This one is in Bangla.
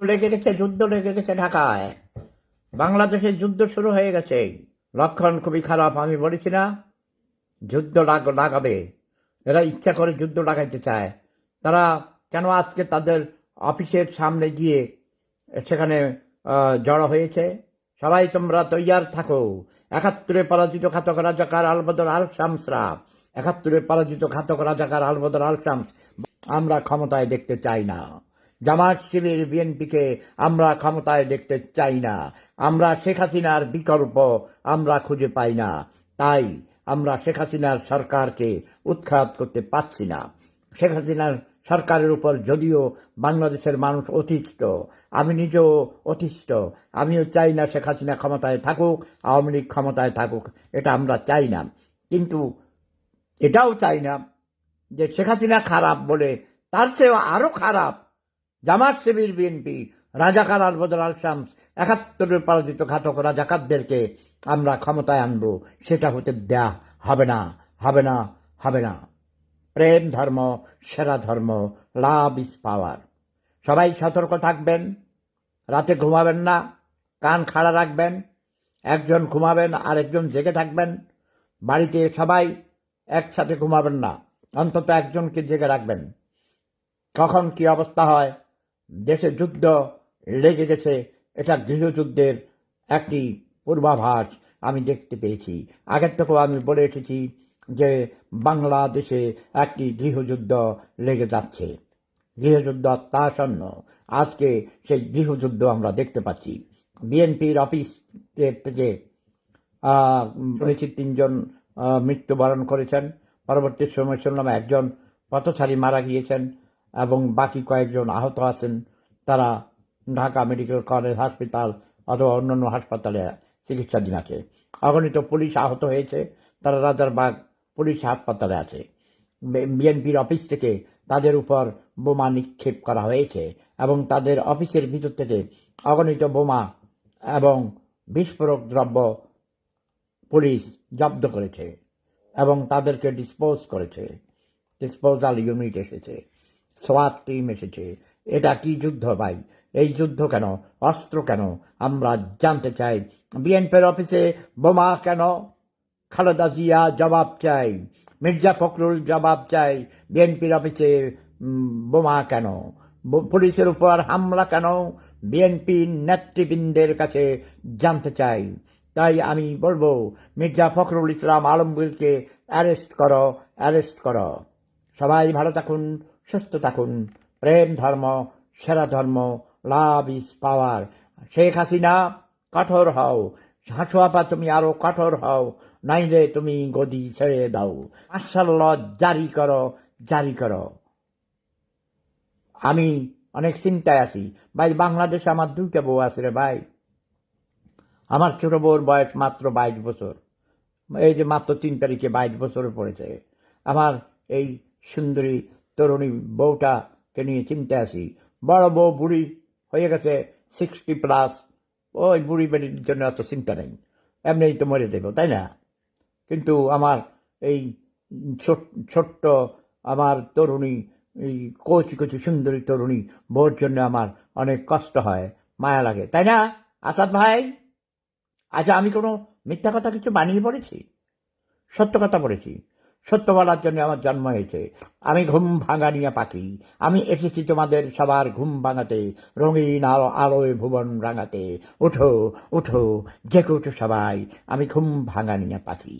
লেগে গেছে, যুদ্ধ লেগে গেছে ঢাকায়। বাংলাদেশে যুদ্ধ শুরু হয়ে গেছে। লক্ষণ খুবই খারাপ। আমি বলেছি না যুদ্ধ লাগাবে। এরা ইচ্ছা করে যুদ্ধ লাগাইতে চায়। তারা কেন আজকে তাদের অফিসের সামনে গিয়ে সেখানে জড়ো হয়েছে? সবাই তোমরা তৈয়ার থাকো। ৭১ পরাজিত ঘাতক রাজাকার আলবদর আল শামসরা, ৭১ পরাজিত ঘাতক রাজাকার আলবদর আল শামস আমরা ক্ষমতায় দেখতে চাই না। জামাত শিবির বিএনপিকে আমরা ক্ষমতায় দেখতে চাই না। আমরা শেখ হাসিনার বিকল্প আমরা খুঁজে পাই না। তাই আমরা শেখ হাসিনার সরকারকে উৎখাত করতে পারছি না। শেখ হাসিনার সরকারের উপর যদিও বাংলাদেশের মানুষ অতিষ্ঠ, আমি নিজেও অতিষ্ঠ। আমিও চাই না শেখ হাসিনা ক্ষমতায় থাকুক, আওয়ামী লীগ ক্ষমতায় থাকুক, এটা আমরা চাই না। কিন্তু এটাও চাই না যে শেখ হাসিনা খারাপ বলে তার চেয়েও আরো খারাপ জামাত শিবির বিএনপি রাজাকার আলবদর আল শামস ৭১ পরাজিত ঘাতক রাজাকারদেরকে আমরা ক্ষমতায় আনবো। সেটা হতে দেয়া হবে না, হবে না, হবে না। প্রেম ধর্ম সেরা ধর্ম, লাভ ইজ পাওয়ার। সবাই সতর্ক থাকবেন, রাতে ঘুমাবেন না, কান খাড়া রাখবেন। একজন ঘুমাবেন আর একজন জেগে থাকবেন। বাড়িতে সবাই একসাথে ঘুমাবেন না, অন্তত একজনকে জেগে রাখবেন। কখন কি অবস্থা হয়, দেশে যুদ্ধ লেগে গেছে, এটা গৃহযুদ্ধের একটি পূর্বাভাস আমি দেখতে পেয়েছি। আগের থেকেও আমি বলে এসেছি যে বাংলাদেশে একটি গৃহযুদ্ধ লেগে যাচ্ছে, গৃহযুদ্ধ অত্যাসন্ন। আজকে সেই গৃহযুদ্ধ আমরা দেখতে পাচ্ছি। বিএনপির অফিস থেকে শুনেছি ৩ জন মৃত্যুবরণ করেছেন। পরবর্তী সময় শুনলাম একজন পথচারী মারা গিয়েছেন এবং বাকি কয়েকজন আহত আছেন। তারা ঢাকা মেডিকেল কলেজ হাসপাতাল অথবা অন্যান্য হাসপাতালে চিকিৎসাধীন আছে। অগণিত পুলিশ আহত হয়েছে, তারা রাজারবাগ পুলিশ হাসপাতালে আছে। বিএনপির অফিস থেকে তাদের উপর বোমা নিক্ষেপ করা হয়েছে এবং তাদের অফিসের ভিতর থেকে অগণিত বোমা এবং বিস্ফোরক দ্রব্য পুলিশ জব্দ করেছে এবং তাদেরকে ডিসপোজ করেছে। ডিসপোজাল ইউনিট এসেছে, সোয়াত টিম এসেছে। এটা কি যুদ্ধ ভাই? এই যুদ্ধ কেন? অস্ত্র কেন? আমরা জানতে চাই। বিএনপির অফিসে বোমা কেন? খালেদা জিয়া জবাব চাই, মির্জা ফখরুল জবাব চাই। বিএনপির অফিসে বোমা কেন? পুলিশের উপর হামলা কেন? বিএনপি নেতৃবৃন্দের কাছে জানতে চাই। তাই আমি বলবো, মির্জা ফখরুল ইসলাম আলমগীরকে অ্যারেস্ট করো, অ্যারেস্ট করো। সবাই ভালো থাকুন, সুস্থ থাকুন। প্রেম ধর্ম সেরা ধর্ম, love is power. Sheikh Hasina কঠোর হও, হাসুয়াপা তুমি আরো কঠোর হও, নাইলে তুমি গদি ছেড়ে দাও। মার্শাল ল জারি করো, জারি করো। আমি অনেক চিন্তায় আছি ভাই। বাংলাদেশে আমার 2টা বউ আছে রে ভাই। আমার ছোট বউর বয়স মাত্র 22 বছর। এই যে মাত্র 3 তারিখে 22 বছরে পড়েছে। আমার এই সুন্দরী তরুণী বউটাকে নিয়ে চিন্তায় আছি। বড় বউ বুড়ি হয়ে গেছে, 60+। ওই বুড়ি বেড়ির জন্য অত চিন্তা নেই, এমনিই তো মরে দেব, তাই না? কিন্তু আমার এই ছোট্ট আমার তরুণী, এই কচি কচি সুন্দরী তরুণী বউর জন্য আমার অনেক কষ্ট হয়, মায়া লাগে, তাই না আসাদ ভাই? আচ্ছা, আমি কোনো মিথ্যা কথা কিছু বানিয়ে পড়েছি? সত্য কথা বলেছি। সত্য বলার জন্য আমার জন্ম হয়েছে। আমি ঘুম ভাঙানিয়া পাখি। আমি এসেছি তোমাদের সবার ঘুম ভাঙাতে, রঙিন আলোয় ভুবন রাঙাতে। উঠো, উঠো, জেগে উঠো সবাই। আমি ঘুম ভাঙানিয়া পাখি।